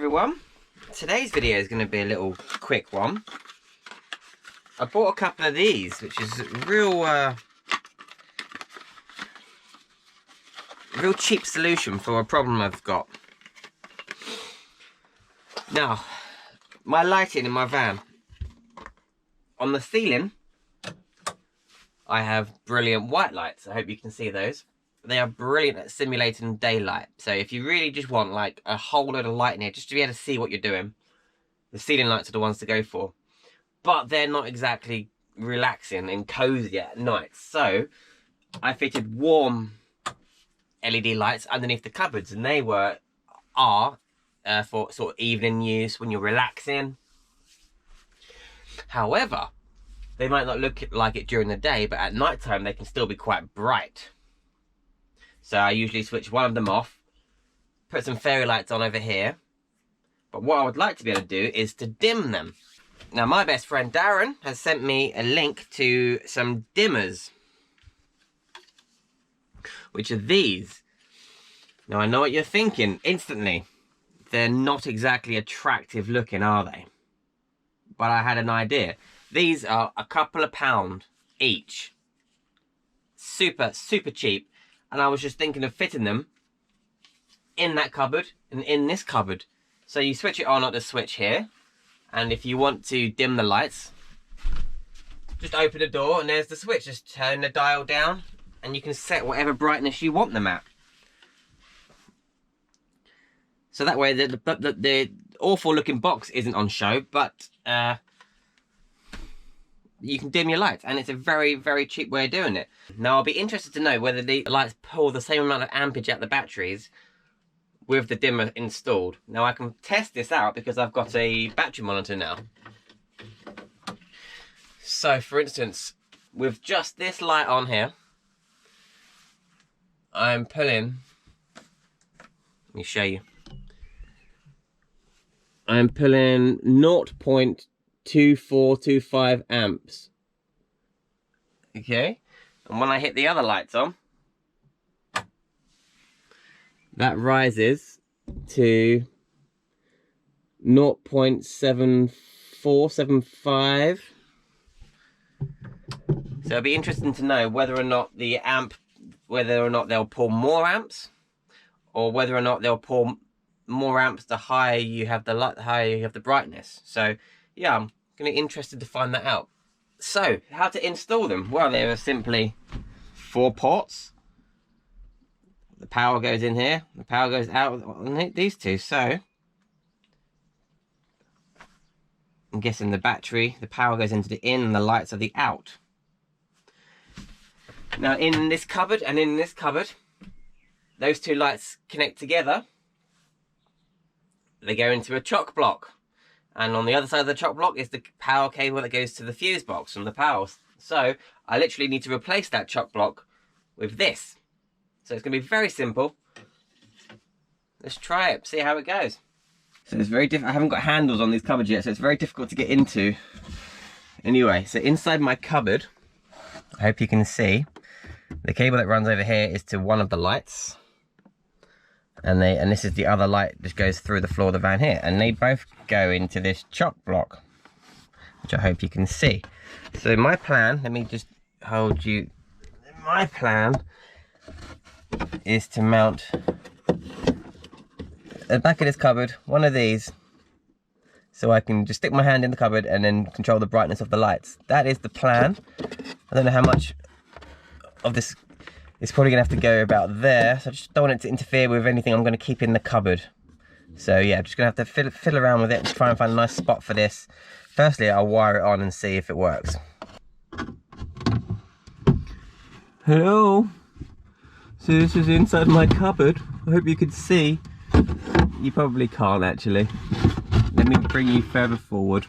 everyone. Today's video is going to be a little quick one. I bought a couple of these, which is real cheap solution for a problem I've got. Now, my lighting in my van. On the ceiling, I have brilliant white lights. I hope you can see those. They are brilliant at simulating daylight. So if you really just want like a whole load of light in here, just to be able to see what you're doing, the ceiling lights are the ones to go for. But they're not exactly relaxing and cozy at night. So I fitted warm LED lights underneath the cupboards, and they are for sort of evening use when you're relaxing. However, they might not look like it during the day, but at night time they can still be quite bright. So I usually switch one of them off, put some fairy lights on over here. But what I would like to be able to do is to dim them. Now my best friend Darren has sent me a link to some dimmers, which are these. Now I know what you're thinking instantly. They're not exactly attractive looking, are they? But I had an idea. These are a couple of £1 each. Super cheap. And I was just thinking of fitting them in that cupboard and in this cupboard. So you switch it on at the switch here. And if you want to dim the lights, just open the door and there's the switch. Just turn the dial down and you can set whatever brightness you want them at. So that way the awful looking box isn't on show, but you can dim your lights, and it's a very cheap way of doing it. Now I'll be interested to know whether the lights pull the same amount of ampage out the batteries with the dimmer installed. Now I can test this out because I've got a battery monitor now. So for instance, with just this light on here, I'm pulling, let me show you. I'm pulling 0.2425 amps. Okay, and when I hit the other lights on, that rises to 0.7475. So it'll be interesting to know whether or not they'll pull more amps, or whether or not they'll pull more amps the higher you have the light, the higher you have the brightness. So yeah, I'm gonna be interested to find that out. So how to install them? Well, there are simply 4 ports. The power goes in here, the power goes out on these two. So I'm guessing the battery, the power goes into the in and the lights are the out. Now in this cupboard and in this cupboard, those two lights connect together. They go into a chock block, and on the other side of the chock block is the power cable that goes to the fuse box from the power. So I literally need to replace that chock block with this. So it's going to be very simple. Let's try it, see how it goes. So it's very difficult. I haven't got handles on these cupboards yet, so it's very difficult to get into. Anyway, so inside my cupboard, I hope you can see, the cable that runs over here is to one of the lights. And this is the other light that goes through the floor of the van here, and they both go into this chock block, which I hope you can see. So my plan, let me just hold you, my plan is to mount at the back of this cupboard one of these, so I can just stick my hand in the cupboard and then control the brightness of the lights. That is the plan. I don't know how much of this it's probably gonna have to go about there, so I just don't want it to interfere with anything I'm gonna keep in the cupboard. So yeah, I'm just gonna have to fiddle around with it and try and find a nice spot for this. Firstly, I'll wire it on and see if it works. Hello. So this is inside my cupboard. I hope you can see. You probably can't actually. Let me bring you further forward.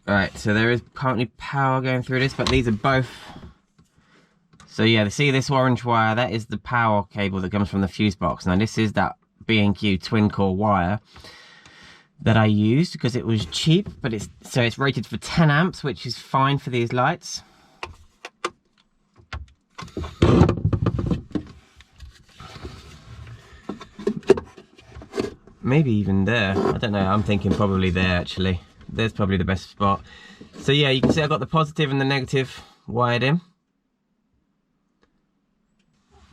Alright, so there is currently power going through this, but these are both. So yeah, see this orange wire, that is the power cable that comes from the fuse box. Now this is that B&Q twin core wire. that I used because it was cheap, but it's rated for 10 amps, which is fine for these lights. Maybe even there, I don't know, I'm thinking probably there actually. There's probably the best spot. So yeah, you can see I've got the positive and the negative wired in.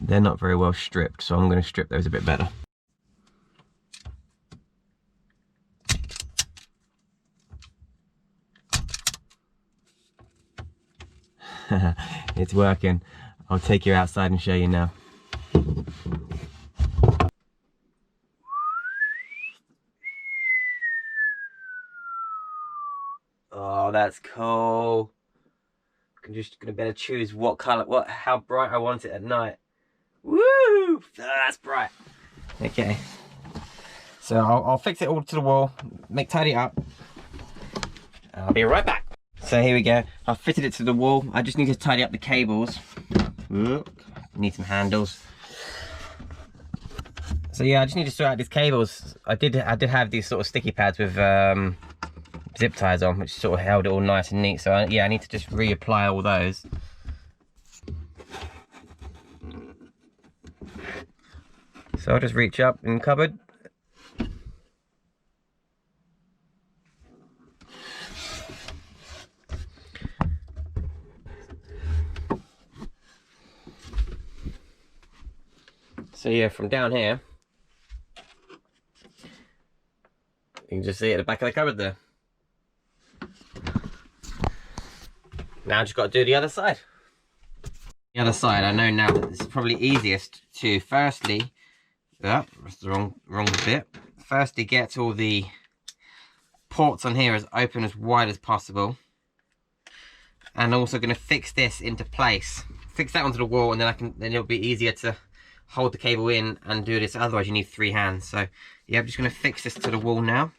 They're not very well stripped, so I'm going to strip those a bit better. It's working. I'll take you outside and show you now. Oh, that's cool. I'm just gonna better choose what color, how bright I want it at night. Woo! Oh, that's bright. Okay. So I'll fix it all to the wall, tidy it up. I'll be right back. So here we go. I've fitted it to the wall. I just need to tidy up the cables. Look, need some handles. So yeah, I just need to sort out these cables. I did have these sort of sticky pads with zip ties on, which sort of held it all nice and neat. So yeah, I need to just reapply all those. So I'll just reach up in the cupboard. So yeah, from down here, you can just see it at the back of the cupboard there. Now I just got to do the other side. The other side, I know now that it's probably easiest to firstly, that's the wrong bit. Firstly, get all the ports on here as open as wide as possible. And I'm also going to fix this into place. Fix that onto the wall, and then it'll be easier to hold the cable in and do this. Otherwise, you need 3 hands. So yeah, I'm just going to fix this to the wall now.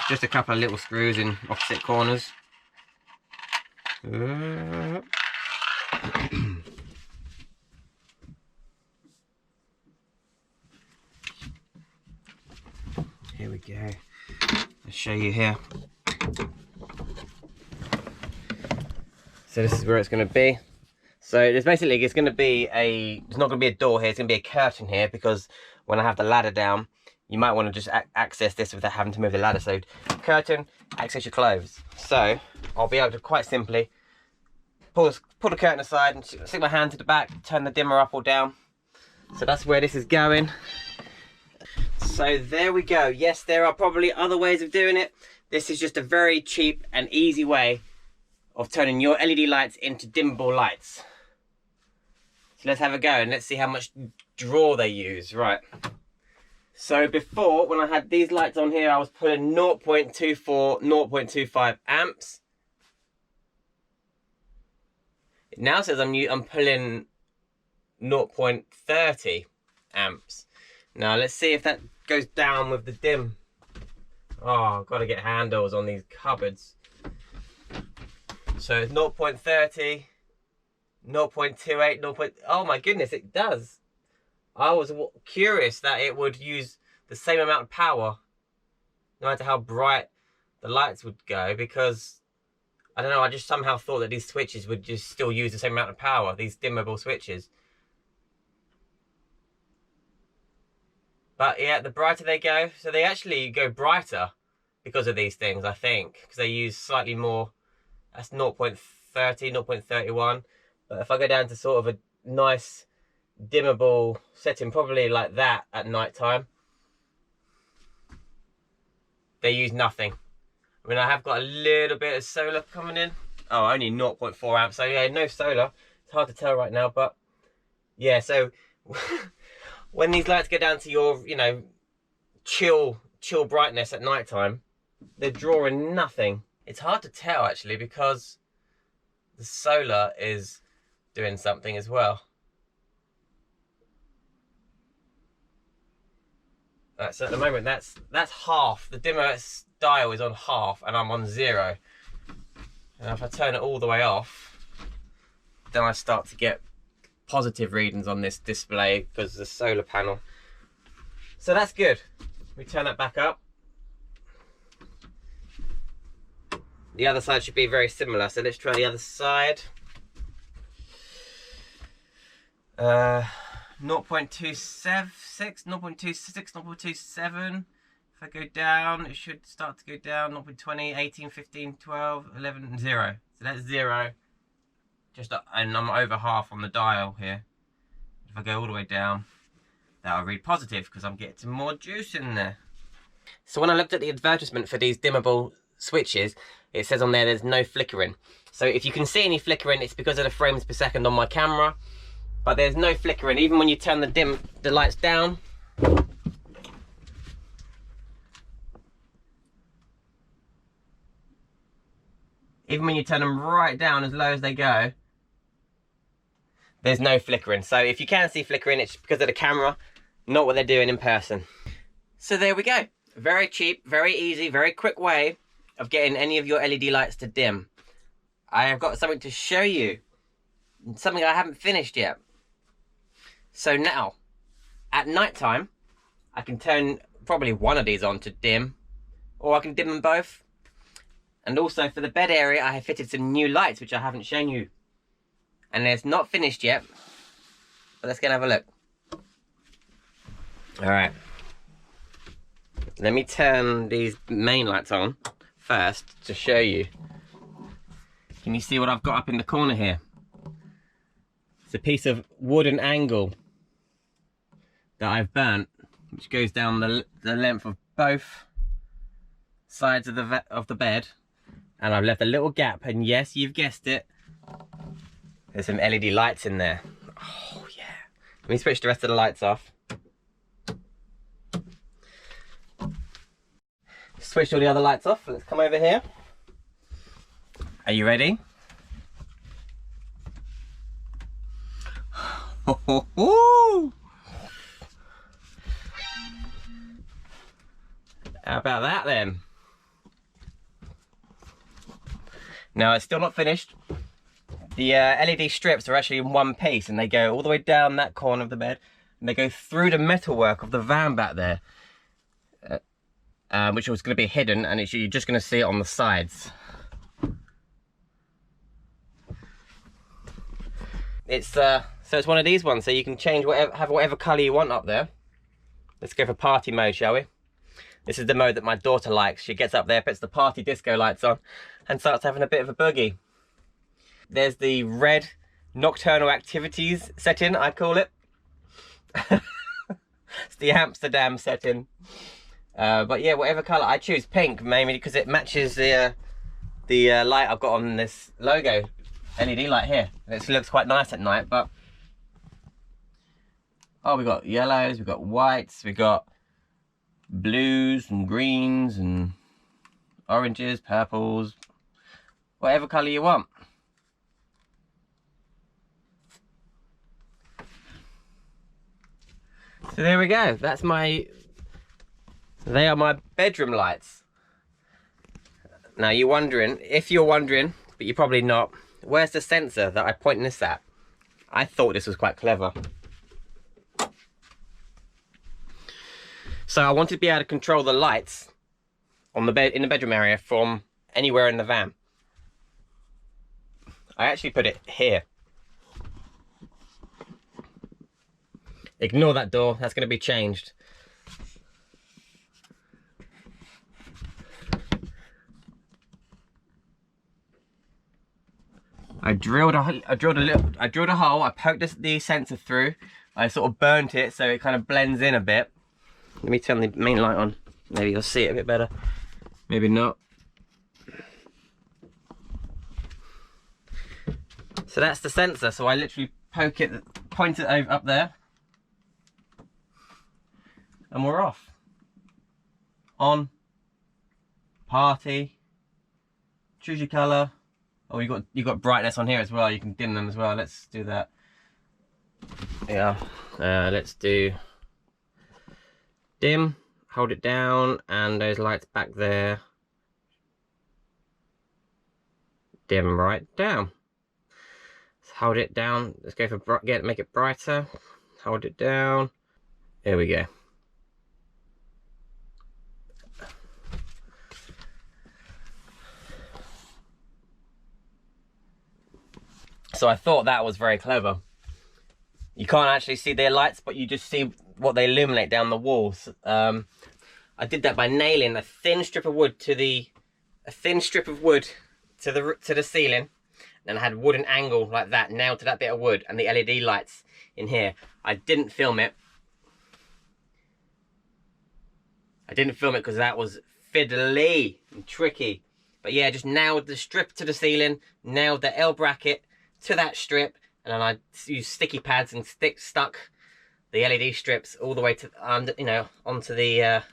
Just a couple of little screws in opposite corners. Here we go. I'll show you here. So this is where it's going to be. So there's basically, it's going to be it's not going to be a door here, it's going to be a curtain here, because when I have the ladder down, you might want to just access this without having to move the ladder. So curtain, access your clothes. So I'll be able to quite simply pull the curtain aside and stick my hand to the back, turn the dimmer up or down. So that's where this is going. So there we go. Yes, there are probably other ways of doing it. This is just a very cheap and easy way of turning your LED lights into dimmable lights. So let's have a go and let's see how much draw they use. Right. So before, when I had these lights on here, I was pulling 0.24, 0.25 amps. It now says I'm pulling 0.30 amps. Now let's see if that goes down with the dim. Oh, I've got to get handles on these cupboards. So it's 0.30, 0.28, 0. Oh my goodness, it does. I was curious that it would use the same amount of power, no matter how bright the lights would go, because I don't know, I just somehow thought that these switches would just still use the same amount of power, these dimmable switches. But yeah, the brighter they go, so they actually go brighter because of these things, I think, because they use slightly more. That's 0.30, 0.31. But if I go down to sort of a nice dimmable setting, probably like that at night time, they use nothing. I mean, I have got a little bit of solar coming in. Oh, only 0.4 amps. So yeah, no solar. It's hard to tell right now, but yeah, so when these lights go down to your, you know, chill brightness at night time, they're drawing nothing. It's hard to tell actually, because the solar is doing something as well. Right, so at the moment that's half. The dimmer dial is on half and I'm on 0. And if I turn it all the way off, then I start to get positive readings on this display because of the solar panel. So that's good. We turn that back up. The other side should be very similar, so let's try the other side. 0.276, 0.26, 0.27. If I go down, it should start to go down. 0.20, 18, 15, 12, 11, 0. So that's 0. And I'm over half on the dial here. If I go all the way down, that'll read positive because I'm getting more juice in there. So when I looked at the advertisement for these dimmable switches, it says on there there's no flickering. So if you can see any flickering, it's because of the frames per second on my camera. But there's no flickering, even when you turn the lights down. Even when you turn them right down as low as they go, there's no flickering. So if you can see flickering, it's because of the camera, not what they're doing in person. So there we go. Very cheap, very easy, very quick way of getting any of your LED lights to dim. I have got something to show you. Something I haven't finished yet. So now, at night time, I can turn probably one of these on to dim, or I can dim them both. And also for the bed area, I have fitted some new lights, which I haven't shown you. And it's not finished yet, but let's go and have a look. All right. Let me turn these main lights on first to show you. Can you see what I've got up in the corner here? It's a piece of wooden angle that I've burnt, which goes down the length of both sides of the bed, and I've left a little gap, and yes, you've guessed it, there's some LED lights in there. Oh yeah. Let me switch the rest of the lights off. Switched all the other lights off. Let's come over here. Are you ready? Ho, ho, ho. How about that then? Now it's still not finished. The LED strips are actually in one piece, and they go all the way down that corner of the bed, and they go through the metalwork of the van back there, which was going to be hidden, and you're just going to see it on the sides. It's so it's one of these ones, so you can change have whatever colour you want up there. Let's go for party mode, shall we? This is the mode that my daughter likes. She gets up there, puts the party disco lights on, and starts having a bit of a boogie. There's the red nocturnal activities setting, I call it. It's the Amsterdam setting. But yeah, whatever colour. I choose pink mainly because it matches the light I've got on this logo LED light here. It looks quite nice at night, but oh, we've got yellows, we've got whites, we've got blues and greens and oranges, purples, whatever colour you want. So there we go. They are my bedroom lights. Now you're wondering, if you're wondering, but you're probably not, where's the sensor that I point this at? I thought this was quite clever. So I wanted to be able to control the lights on the bed in the bedroom area from anywhere in the van. I actually put it here. Ignore that door, that's going to be changed. I drilled a hole, I poked the sensor through, I sort of burnt it so it kind of blends in a bit. Let me turn the main light on, maybe you'll see it a bit better, maybe not. So that's the sensor, so I literally point it over up there, and we're off. On, party, choose your colour. Oh, you got brightness on here as well. You can dim them as well. Let's do that. Yeah, let's do dim. Hold it down, and those lights back there. Dim right down. Let's hold it down. Let's go for make it brighter. Hold it down. There we go. So I thought that was very clever. You can't actually see their lights, but you just see what they illuminate down the walls. I did that by nailing a thin strip of wood to the ceiling, and I had wooden angle like that nailed to that bit of wood, and the LED lights in here. I didn't film it. Because that was fiddly and tricky. But yeah, just nailed the strip to the ceiling, nailed the L bracket to that strip, and then I used sticky pads and stuck the LED strips all the way to onto the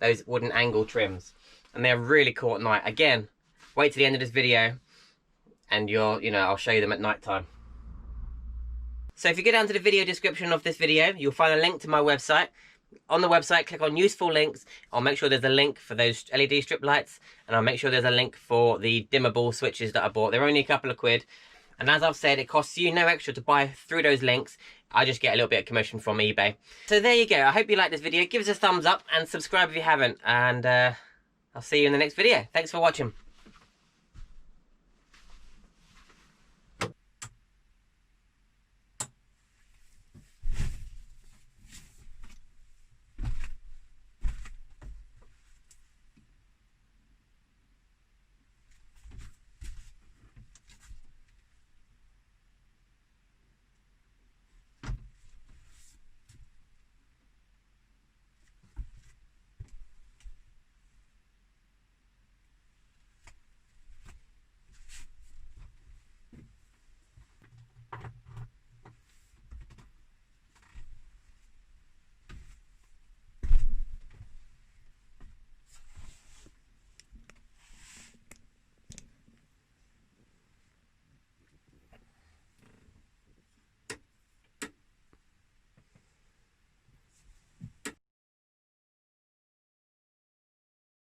those wooden angle trims, and they're really cool at night. Again, wait to the end of this video, and I'll show you them at night time. So if you go down to the video description of this video, you'll find a link to my website. On the website, click on useful links. I'll make sure there's a link for those LED strip lights, and I'll make sure there's a link for the dimmer ball switches that I bought. They're only a couple of quid. And as I've said, it costs you no extra to buy through those links. I just get a little bit of commission from eBay. So there you go. I hope you liked this video. Give us a thumbs up and subscribe if you haven't. And I'll see you in the next video. Thanks for watching.